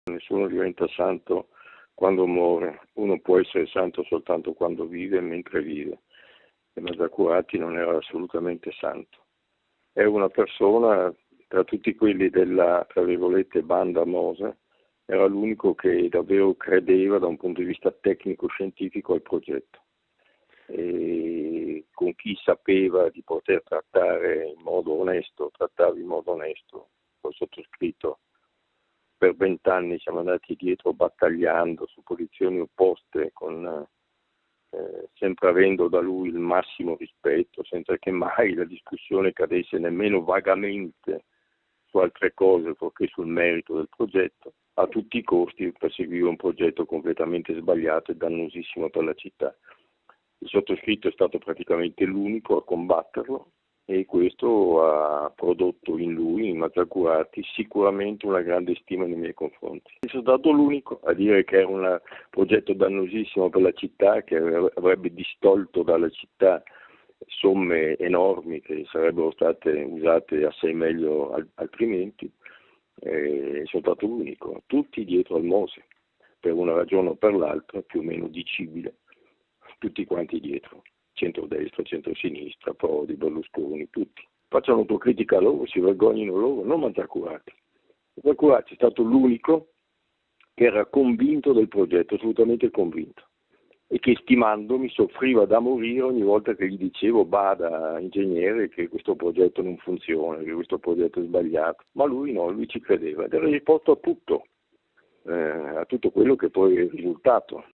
Nessuno diventa santo quando muore, uno può essere santo soltanto quando vive e mentre vive. E Mazzacurati non era assolutamente santo. È una persona, tra tutti quelli della, tra virgolette, banda Mose, era l'unico che davvero credeva da un punto di vista tecnico-scientifico al progetto. E con chi sapeva di poter trattare in modo onesto, trattava in modo onesto, col sottoscritto. Per 20 anni siamo andati dietro battagliando su posizioni opposte, sempre avendo da lui il massimo rispetto, senza che mai la discussione cadesse nemmeno vagamente su altre cose, perché sul merito del progetto. A tutti i costi perseguiva un progetto completamente sbagliato e dannosissimo per la città. Il sottoscritto è stato praticamente l'unico a combatterlo e questo ha prodotto in lui, in Mazzacurati, sicuramente una grande stima nei miei confronti. Sono stato l'unico a dire che era un progetto dannosissimo per la città, che avrebbe distolto dalla città somme enormi che sarebbero state usate assai meglio altrimenti. Sono stato l'unico, tutti dietro al Mose, per una ragione o per l'altra, più o meno dicibile, tutti quanti dietro. Centrodestra, centrosinistra, Prodi, Berlusconi, tutti. Facciano autocritica a loro, si vergognino loro, non Mazzacurati. Mazzacurati è stato l'unico che era convinto del progetto, assolutamente convinto, e che stimandomi soffriva da morire ogni volta che gli dicevo bada ingegnere che questo progetto non funziona, che questo progetto è sbagliato. Ma lui no, lui ci credeva ed era risposto a tutto quello che poi è il risultato.